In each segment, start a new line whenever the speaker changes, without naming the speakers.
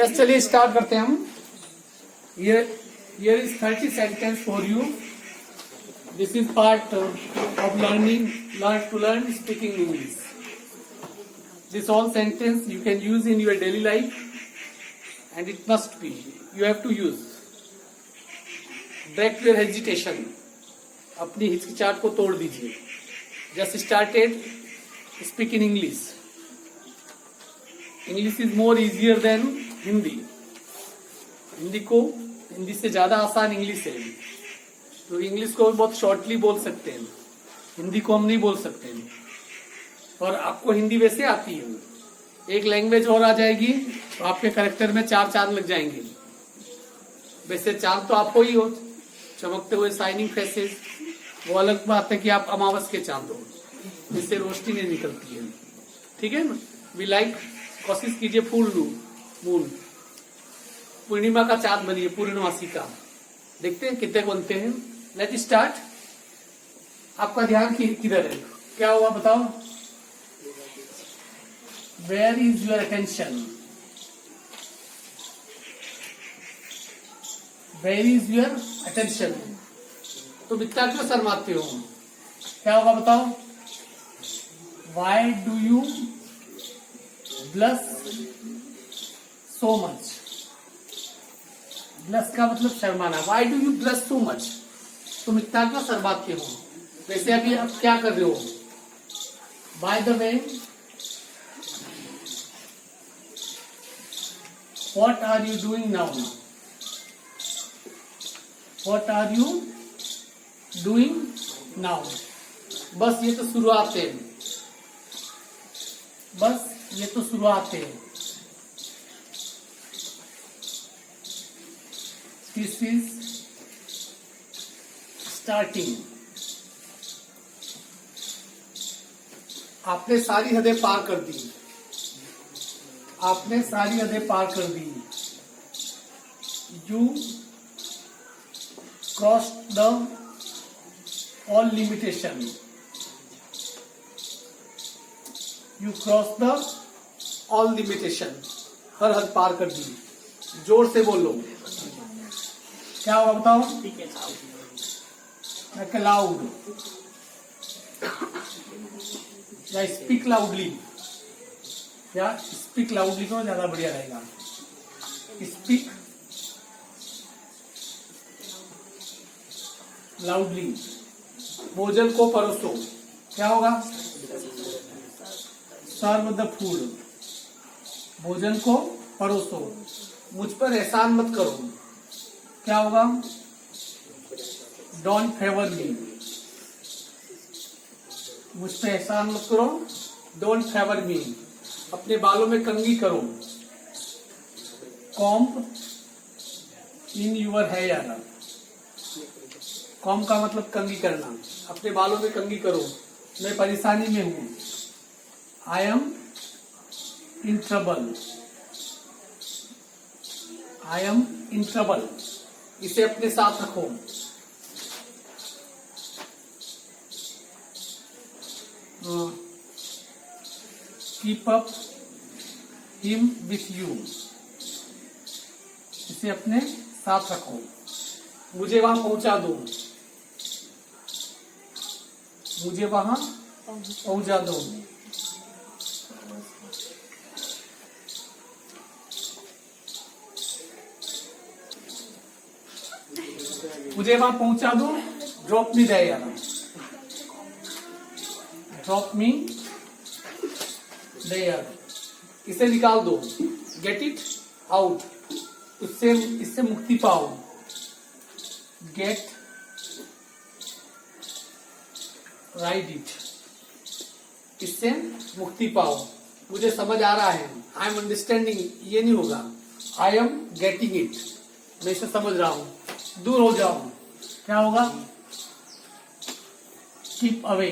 Yes, चलिए start करते हैं हम। Here is 30 sentence for you. This is part of learn speaking English. This all sentence you can use in your daily life, and it must be. You have to use. Break your hesitation. अपनी हिचकिचाहट को तोड़ दीजिए. Just started. Speak in English. English is more easier than Hindi. Hindi से ज्यादा आसान English है। तो इंग्लिश को बहुत शॉर्टली बोल सकते हैं, हिंदी को हम नहीं बोल सकते हैं। और आपको हिंदी वैसे आती है, एक लैंग्वेज और आ जाएगी तो आपके करेक्टर में 4 चांद लग जाएंगे। वैसे चांद तो आपको ही हो, चमकते हुए शाइनिंग फेसेस, वो अलग बात है कि आप अमावस के चांद हो, जिससे रोशनी नहीं निकलती है। ठीक है ना? वी लाइक, कोशिश कीजिए फुल मून, पूर्णिमा का चांद बनिए, पूर्णमासी का। देखते हैं कितने बनते हैं। Let start. आपका ध्यान किधर है? क्या हुआ बताओ? Where is your attention? Where is your attention? तो इतना क्यों शर्माते हो? क्या होगा बताओ? Why do you blush so much? Blush का मतलब शर्माना। Why do you blush so much? तुम इतना क्यों शर्माते हो? वैसे अभी आप क्या कर रहे हो? By the way, what are you doing now? What are you doing now? बस ये तो शुरुआत है, बस ये तो शुरुआत है। This is starting. आपने सारी हदें पार कर दी, आपने सारी हदें पार कर दी। You crossed the all limitation. You crossed the all limitation. हर हद पार कर दी। जोर से बोलो। क्या होगा बताओ? लाउड या स्पीक लाउडली, या स्पीक लाउडली तो ज्यादा बढ़िया रहेगा। Speak loudly. भोजन को परोसो। क्या होगा? Serve the food. भोजन को परोसो। मुझ पर एहसान मत करो। क्या होगा? डोंट फेवर मी। मुझ पे एहसान मत करो, डोंट फेवर मी। अपने बालों में कंघी करो। Comb in your hair. Comb का मतलब कंघी करना। अपने बालों में कंघी करो। मैं परेशानी में हूं। I am in trouble. I am in trouble. इसे अपने साथ रखो। Keep up him with you. इसे अपने साथ रखो। मुझे वहां पहुंचा दो। मुझे वहां पहुंचा दो। मुझे वहां पहुंचा दो। Drop me there. Drop me there. इसे निकाल दो। Get it out. इससे मुक्ति पाओ। Get ride it. इससे मुक्ति पाओ। मुझे समझ आ रहा है। आई एम अंडरस्टैंडिंग, ये नहीं होगा। I am getting it. मैं इसे समझ रहा हूं। दूर हो जाओ। क्या होगा? Keep away.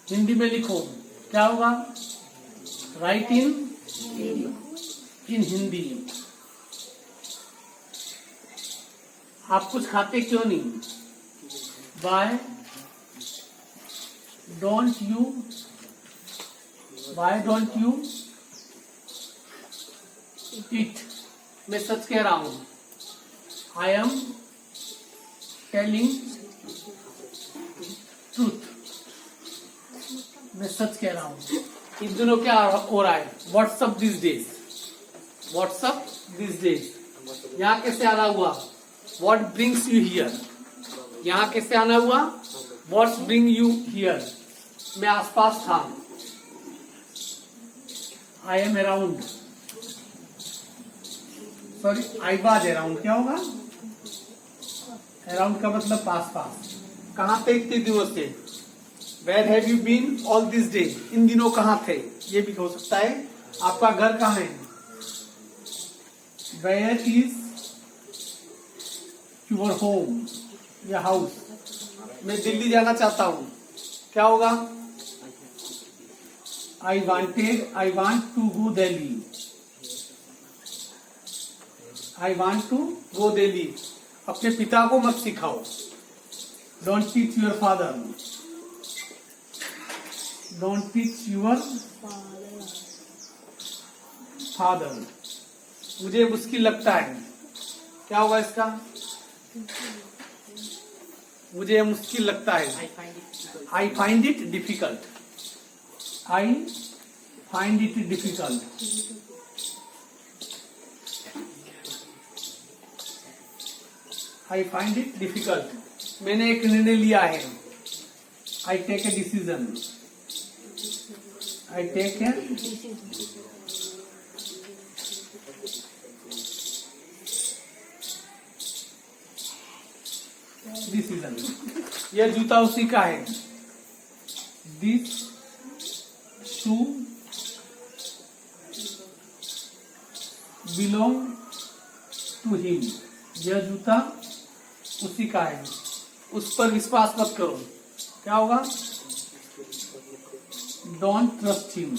हिंदी में लिखो। क्या होगा? राइट इन हिंदी। आप कुछ खाते क्यों नहीं? वाई डोंट यू इट, मैं सच कह रहा हूं। आई एम टेलिंग ट्रूथ, मैं सच कह रहा हूं। इन दिनों क्या हो रहा है? WhatsApp this days, WhatsApp this days. यहाँ कैसे आना हुआ? What brings you here. यहाँ कैसे आना हुआ? What bring you here. मैं आसपास था। I am around, sorry I was around. क्या होगा? अराउंड का मतलब पास पास। कहाँ थे इतने दिनों से? Where have you been all this day. इन दिनों कहाँ थे? ये भी हो सकता है। आपका घर कहाँ है? वेयर इज योर होम या हाउस। मैं दिल्ली जाना चाहता हूं। क्या होगा? I want to go Delhi. I want to go Delhi. अपने पिता को मत सिखाओ। Don't teach your father. Don't teach your father. मुझे मुश्किल लगता है। क्या होगा इसका? मुझे मुश्किल लगता है। I find it difficult. I find it difficult. I find it difficult. मैंने एक निर्णय लिया है। I take a decision. I take a decision. यह जूता उसी का है। This shoe belong to him. यह जूता उसी का है। उस पर विश्वास मत करो। क्या होगा? Don't trust him.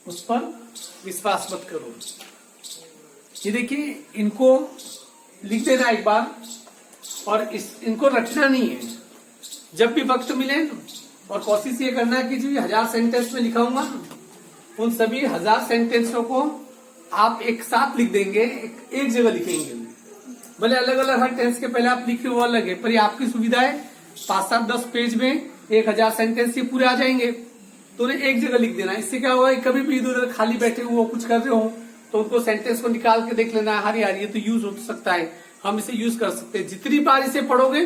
उस पर विश्वास मत करो। ये देखिए, इनको लिख देना एक बार और इनको रखना नहीं है। जब भी वक्त मिले और कोशिश ये करना है कि जो 1000 सेंटेंस में लिखाऊंगा उन सभी 1000 सेंटेंसों को आप एक साथ लिख देंगे, एक जगह लिखेंगे। भले अलग अलग हर टेंस के पहले आप लिखे वो अलग है, पर ये आपकी सुविधा है। 5, 7, 10 पेज में 1000 सेंटेंस ये पूरे आ जाएंगे, तो उन्हें एक जगह लिख देना। इससे क्या होगा? कभी भी इधर उधर खाली बैठे हुए कुछ कर रहे हो तो उनको सेंटेंस को निकाल के देख लेना। हर यार ये तो यूज हो सकता है, हम इसे यूज कर सकते हैं। जितनी बार इसे पढ़ोगे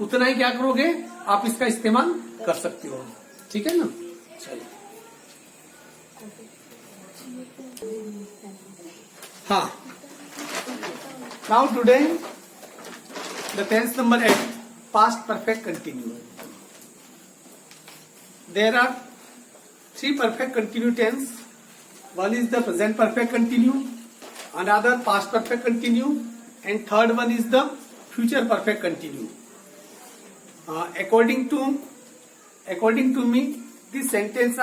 उतना ही क्या करोगे? आप इसका इस्तेमाल कर सकते हो। ठीक है ना? चलिए, हाँ। Now today the tense number 8, past perfect continue. There are 3 perfect continue tense. One is the present perfect continue, another past perfect continue, and third one is the future perfect continue. According to me, these tenses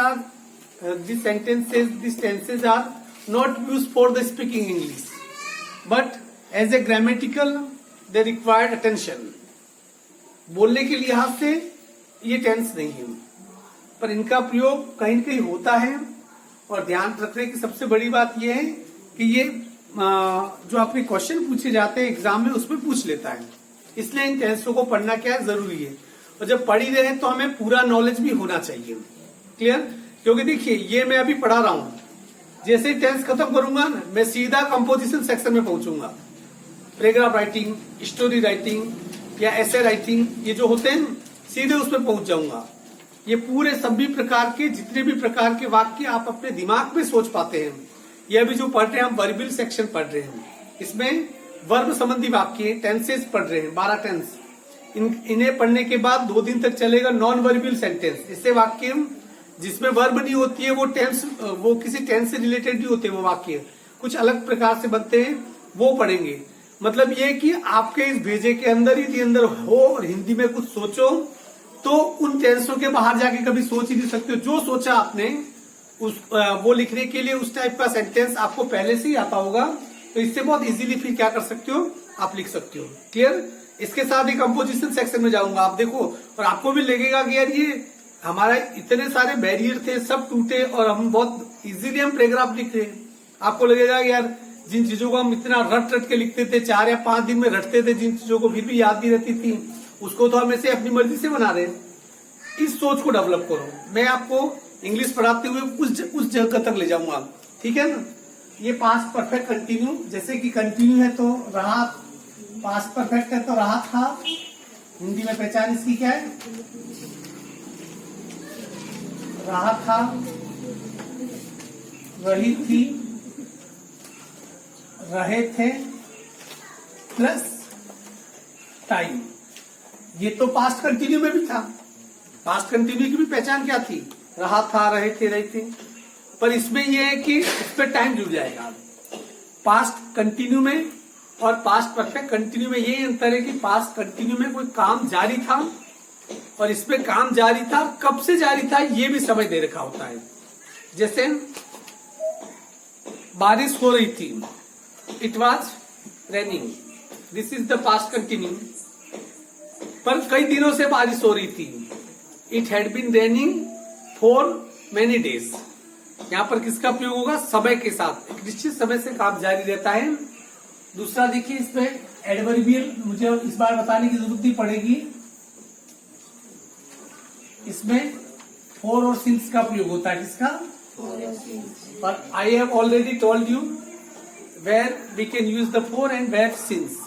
are not used for the speaking English, but as a grammatical they require attention. बोलने के लिहाज से ये tense नहीं है, पर इनका प्रयोग कहीं न कहीं होता है। और ध्यान रखने की सबसे बड़ी बात यह है कि ये जो आपके क्वेश्चन पूछे जाते हैं एग्जाम में उसमें पूछ लेता है। इसलिए इन टेंसों को पढ़ना क्या है? जरूरी है। और जब पढ़ ही रहे हैं तो हमें पूरा नॉलेज भी होना चाहिए। क्लियर? क्योंकि देखिए, ये मैं अभी पढ़ा रहा हूं, जैसे ही टेंस खत्म करूंगा ना, मैं सीधा कंपोजिशन सेक्शन में पहुंचूंगा। पैराग्राफ राइटिंग, स्टोरी राइटिंग या एसे राइटिंग, ये जो होते हैं सीधे उसमें पहुंच जाऊंगा। ये पूरे सभी प्रकार के जितने भी प्रकार के वाक्य आप अपने दिमाग में सोच पाते हैं, ये अभी जो पढ़ रहे हैं हम वर्बिल सेक्शन पढ़ रहे हैं। इसमें वर्ब संबंधी वाक्य टेंसेस पढ़ रहे हैं, 12 टेंस। इन्हें पढ़ने के बाद 2 दिन तक चलेगा नॉन वर्बिल सेंटेंस। इससे वाक्य जिसमें वर्ब नहीं होती है वो किसी टेंस से रिलेटेड नहीं होते, वो वाक्य कुछ अलग प्रकार से बनते हैं, वो पढ़ेंगे। मतलब ये कि आपके इस भेजे के अंदर ही अंदर हो और हिंदी में कुछ सोचो, तो उन टेंसों के बाहर जाके कभी सोच ही नहीं सकते हो। जो सोचा आपने वो लिखने के लिए उस टाइप का सेंटेंस आपको पहले से ही आता होगा, तो इससे बहुत इजीली फिर क्या कर सकते हो? आप लिख सकते हो। क्लियर? इसके साथ ही कंपोजिशन सेक्शन में जाऊंगा, आप देखो, और आपको भी लगेगा कि यार ये हमारा इतने सारे बैरियर थे, सब टूटे और हम बहुत इजीली हम पैराग्राफ लिख रहे हैं। आपको लगेगा कि यार जिन चीजों को हम इतना रट रट के लिखते थे, 4 या 5 दिन में रटते थे, जिन चीजों को फिर भी याद नहीं रहती थी, उसको तो हम ऐसे अपनी मर्जी से बना रहे हैं। इस सोच को डेवलप करो। मैं आपको इंग्लिश पढ़ाते हुए उस जगह तक ले जाऊंगा, ठीक है ना। ये पास्ट परफेक्ट कंटिन्यू, जैसे कि कंटिन्यू है तो रहा, पास्ट परफेक्ट है तो रहा था। हिंदी में पहचान इसकी क्या है? रहा था, रही थी, रहे थे प्लस टाइम। ये तो पास्ट कंटिन्यू में भी था। पास्ट कंटिन्यू की भी पहचान क्या थी? रहा था, रहे थे, रही थी। पर इसमें यह है कि इस पे टाइम जुड़ जाएगा। पास्ट कंटिन्यू में और पास्ट परफेक्ट कंटिन्यू में ये अंतर है कि पास्ट कंटिन्यू में कोई काम जारी था और इसमें काम जारी था, कब से जारी था ये भी समय दे रखा होता है। जैसे बारिश हो रही थी, it was raining, this is the past continue. पर कई दिनों से बारिश हो रही थी, it had been raining for many days. यहां पर किसका प्रयोग होगा? समय के साथ, एक निश्चित समय से काम जारी रहता है। दूसरा देखिए, इसमें एडवर्बियल मुझे इस बार बताने की जरूरत नहीं पड़ेगी। इसमें फॉर और सिंस का प्रयोग होता है। किसका? पर I have already told you where we can use the for and where since.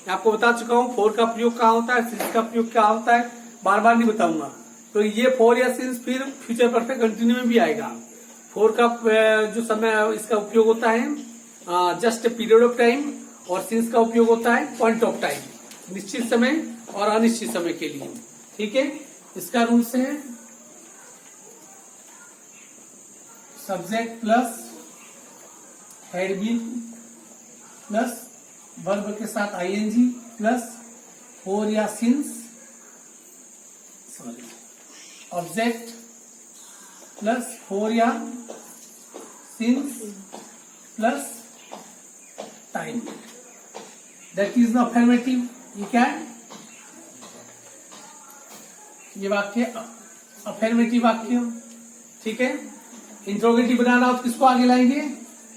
मैं आपको बता चुका हूं फॉर का प्रयोग कहाँ होता है, सिंस का प्रयोग क्या होता है, बार बार नहीं बताऊंगा। तो ये फॉर या सिंस फिर फ्यूचर परफेक्ट कंटिन्यू में भी आएगा। फॉर का जो समय इसका उपयोग होता है जस्ट पीरियड ऑफ टाइम, और सिंस का उपयोग होता है पॉइंट ऑफ टाइम, निश्चित समय और अनिश्चित समय के लिए। ठीक है, इसका रूल्स है subject plus had been plus verb के साथ आईएनजी प्लस फॉर या since, sorry object plus for या since plus time, that is the affirmative. ये क्या है? ये वाक्य अफर्मेटिव वाक्य। ठीक है, इंट्रोगेटिव बनाना हो तो किसको आगे लाएंगे?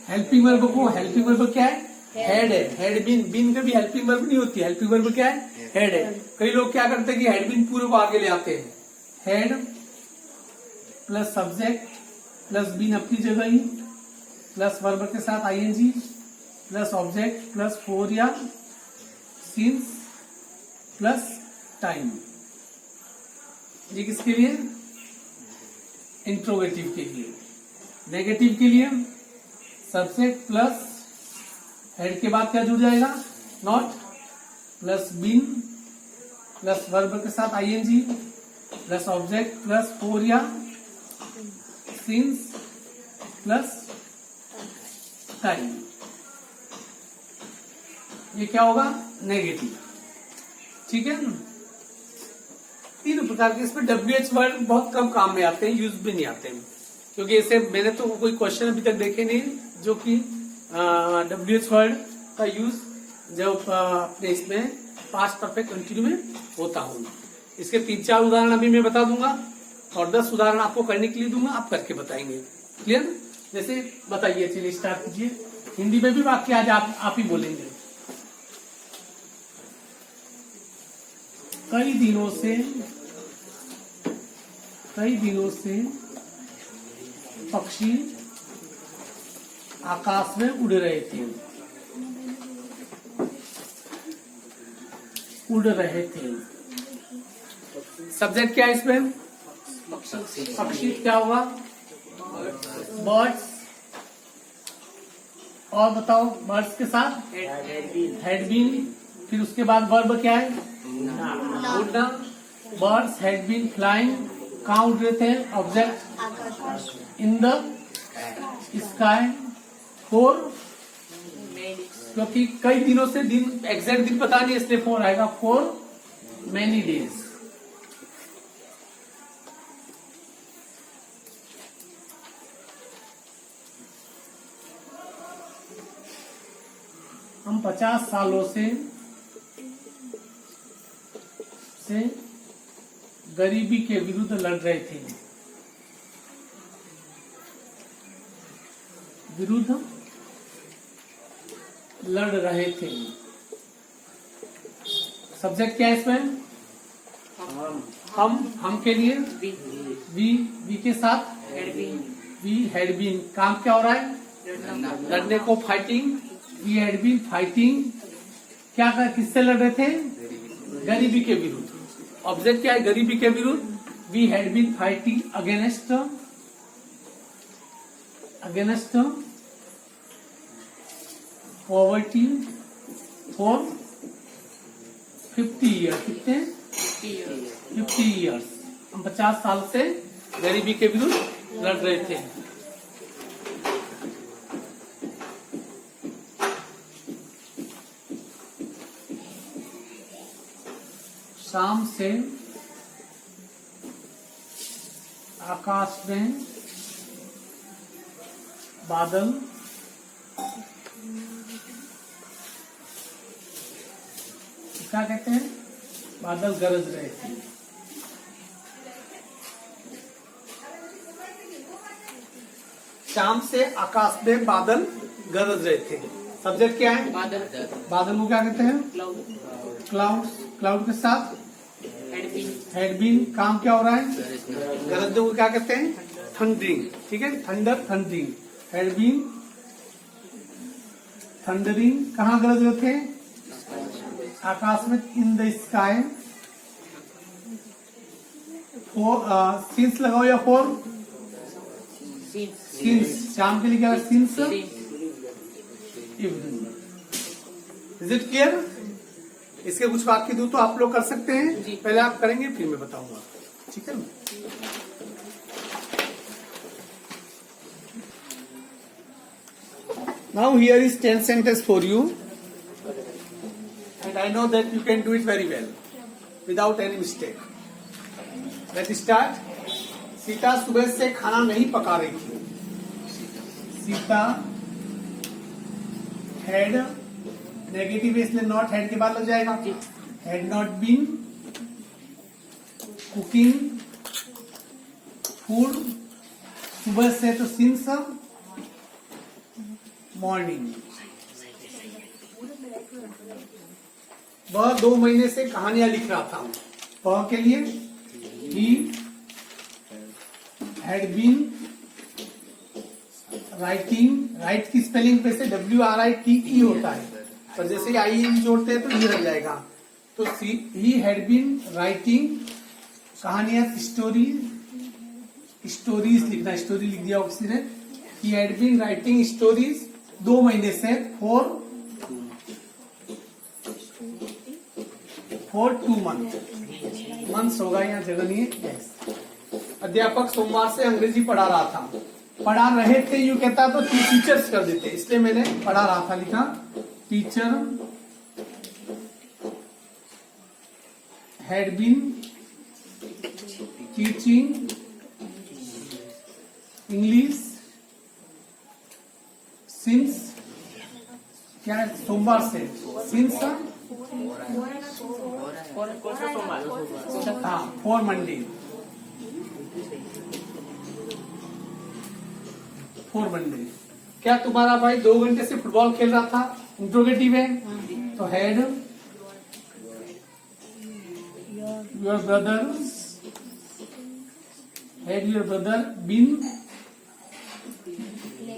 हेल्पिंग वर्ब को। हेल्पिंग वर्ब क्या है? हेड है। हेड बीन, बीन का भी हेल्पिंग वर्ब नहीं होती, हेल्पिंग वर्ब क्या है? हेड है। कई लोग क्या करते हैं कि हेड बीन पूरे को आगे ले आते हैं। Head plus subject plus been अपनी जगह ही, प्लस वर्ब के साथ ING plus object plus for या सिंस प्लस टाइम। ये किसके लिए? इंट्रोगेटिव के लिए। नेगेटिव के लिए सब्जेक्ट प्लस हेड के बाद क्या जुड़ जाएगा? Not plus been plus verb के साथ ING plus object plus for या सिंस प्लस टाइम। ये क्या होगा? नेगेटिव। ठीक है, तीन प्रकार के। इसमें WH वर्ड बहुत कम काम में आते हैं, यूज भी नहीं आते हैं, क्योंकि ऐसे मैंने तो कोई क्वेश्चन अभी तक देखे नहीं जो कि WH वर्ड का यूज जो अपने इसमें पास्ट परफेक्ट कंटिन्यू में होता हो। इसके 3-4 उदाहरण अभी मैं बता दूंगा और 10 उदाहरण आपको करने के लिए दूंगा, आप करके बताएंगे। क्लियर? जैसे बताइए, चलिए स्टार्ट कीजिए। हिंदी में भी वाक्य आज आप ही बोलेंगे। कई दिनों से पक्षी आकाश में उड़ रहे थे। सब्जेक्ट क्या है इसमें? पक्षी। क्या होगा? बर्ड्स। और बताओ, बर्ड्स के साथ हैड बीन, फिर उसके बाद वर्ब क्या है? उड़ना। बर्ड्स हैड बीन फ्लाइंग, कहाँ उड़ रहे थे? Object in the sky for, क्योंकि कई दिनों से, दिन एग्जैक्ट दिन पता नहीं इसलिए फॉर आएगा, फॉर मेनी डेज। हम 50 सालों से गरीबी के विरुद्ध लड़ रहे थे। विरुद्ध लड़ रहे थे। सब्जेक्ट क्या है इसमें? हम के लिए वी के साथ वी हैड बीन। काम क्या हो रहा है? लड़ने को fighting. We had been fighting. क्या किससे लड़ रहे थे? गरीबी के विरुद्ध। ऑब्जेक्ट क्या है? गरीबी के विरुद्ध। We had been fighting against poverty for 50 year. कितने? 50 ईयर्स। हम 50 साल से गरीबी के विरुद्ध लड़ रहे थे। शाम से आकाश में बादल क्या कहते हैं? बादल गरज रहे थे। शाम से आकाश में बादल गरज रहे थे। सब्जेक्ट क्या है? बादल को क्या कहते हैं? क्लाउड्स। क्लाउड के साथ हैड बीन। काम क्या हो रहा है? गरजने को क्या कहते हैं? थंडरिंग। ठीक है, thunder, thundering. Had been thundering. कहाँ गरज रहे थे? आकाश में। In the sky. सिंस लगाओ या फोर? सिंस। शाम के लिए क्या? Since evening. Is it clear? इसके कुछ वाक्य दूं तो आप लोग कर सकते हैं। पहले आप करेंगे फिर मैं बताऊंगा। ठीक है ना? Now here is 10 sentences for you, and I know that you can do it very well without any mistake. Let's start. Sita सुबह से खाना नहीं पका रही थी। सीता हैड, नेगेटिव इसलिए नॉट, हैड के बाद लग जाएगा। Had not been cooking food. सुबह से तो सिंस मॉर्निंग। वह 2 महीने से कहानियां लिख रहा था। वह के लिए ही हैड बीन राइटिंग। राइट की स्पेलिंग पे से WRITE होता है, पर जैसे ही आई जोड़ते हैं तो ये लग जाएगा। तो ही हैड बीन राइटिंग कहानियां, स्टोरीज लिखना। स्टोरी लिख दिया किसी ने। He had been writing stories 2 महीने से फॉर 2 मंथ्स होगा, यहाँ जगह नहीं है। अध्यापक सोमवार से अंग्रेजी पढ़ा रहा था। पढ़ा रहे थे यूं कहता तो टीचर्स कर देते, इसलिए मैंने पढ़ा रहा था लिखा। Teacher had been teaching English since, क्या है? सोमवार से। Since for Monday. क्या तुम्हारा भाई 2 घंटे से फुटबॉल खेल रहा था? इंट्रोगेटिव है तो had your brother been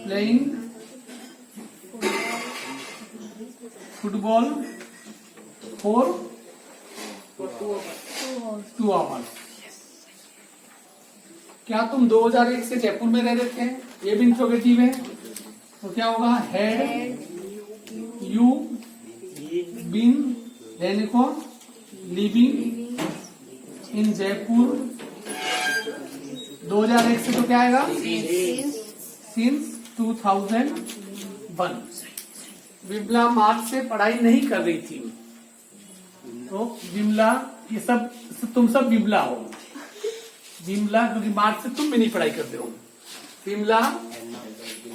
playing football for 2 hours. क्या तुम 2001 से जयपुर में रह रहे थे? ये भी इंट्रोगेटिव है तो क्या होगा? हैड यू बीन, रहने को लिविंग इन जयपुर। 2001 से तो क्या आएगा? सिंस 2001। विमला मार्च से पढ़ाई नहीं कर रही थी। तो विमला, ये सब तुम सब विमला हो। विमला क्योंकि मार्च से तुम भी नहीं पढ़ाई करते हो। Vimla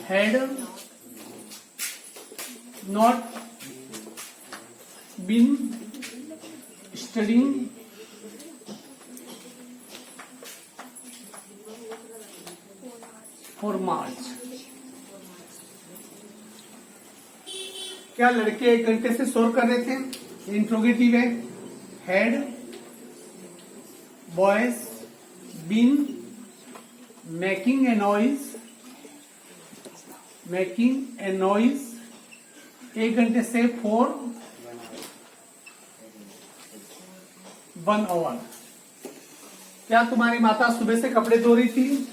had not been studying for March. क्या लड़के 1 घंटे से शोर कर रहे थे? इंट्रोगेटिव है। Had boys been making a noise, making a noise 1 घंटे से फॉर 1 आवर। क्या तुम्हारी माता सुबह से कपड़े धो रही थी?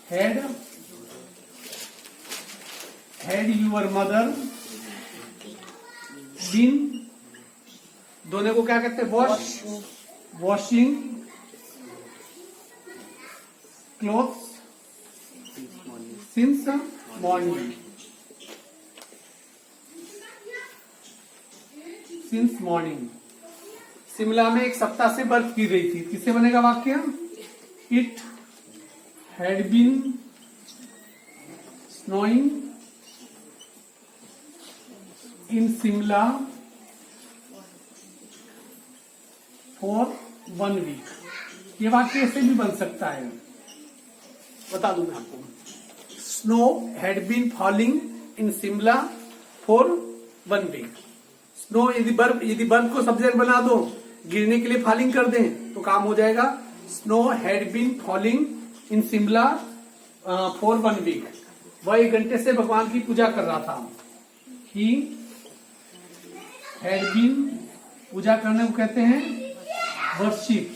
हैड यूर मदर बीन, धोने को क्या कहते हैं? Washing clothes since morning, since morning. Shimla में 1 सप्ताह से बर्फ गिर रही थी। किससे बनेगा वाक्य? It had been snowing in Shimla for 1 week. ये वाक्य ऐसे भी बन सकता है, बता दूं मैं आपको। Snow had been falling in Shimla for 1 week. Snow यदि बर्फ को सब्जेक्ट बना दो, गिरने के लिए फॉलिंग कर दें तो काम हो जाएगा। Snow had been falling in Shimla for 1 week. वह 1 घंटे से भगवान की पूजा कर रहा था। ही हैड बीन, पूजा करने को कहते हैं वर्शिप।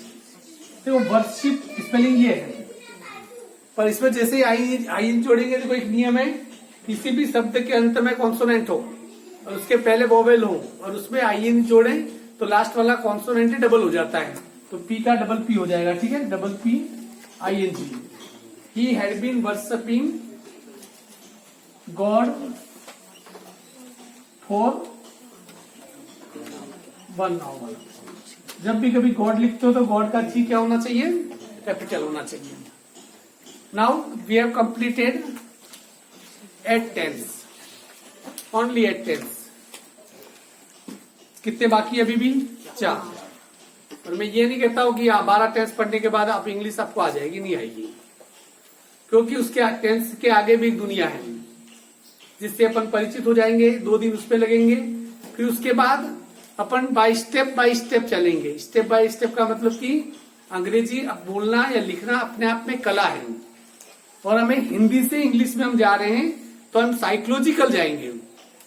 तो वर्शिप स्पेलिंग ये है, पर इसमें जैसे आई इन जोड़ेंगे तो एक नियम है, किसी भी शब्द के अंत में कॉन्सोनेंट हो और उसके पहले वोवेल हो और उसमें आई इन जोड़े तो लास्ट वाला कॉन्सोनेंट डबल हो जाता है, तो पी का डबल पी हो जाएगा। ठीक है, double P I N G. He had been worshipping God for 1 hour. जब भी कभी गॉड लिखते हो तो गॉड का जी क्या होना चाहिए? कैपिटल होना चाहिए। Now we have completed 8 tense, only 8 tense. कितने बाकी अभी भी? 4। और मैं ये नहीं कहता हूं कि 12 टेंस पढ़ने के बाद आप इंग्लिश आपको आ जाएगी, नहीं आएगी, क्योंकि उसके टेंस के आगे भी एक दुनिया है जिससे अपन परिचित हो जाएंगे। 2 दिन उस पर लगेंगे, फिर उसके बाद अपन बाय स्टेप चलेंगे। स्टेप बाय स्टेप का मतलब कि अंग्रेजी अब बोलना या लिखना अपने आप में कला है, और हमें हिंदी से इंग्लिश में हम जा रहे हैं तो हम साइकोलॉजिकल जाएंगे।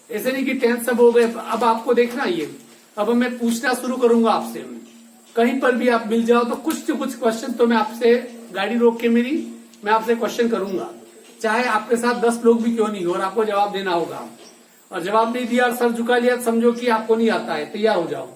ऐसे नहीं कि टेंस सब हो गए। अब आपको देखना ये, अब मैं पूछना शुरू करूंगा आपसे, कहीं पर भी आप मिल जाओ तो कुछ क्वेश्चन तो मैं आपसे, गाड़ी रोक के मैं आपसे क्वेश्चन करूंगा, चाहे आपके साथ 10 लोग भी क्यों नहीं हो, और आपको जवाब देना होगा। और जवाब नहीं दिया और सर झुका लिया, समझो कि आपको नहीं आता है, तैयार हो जाओ।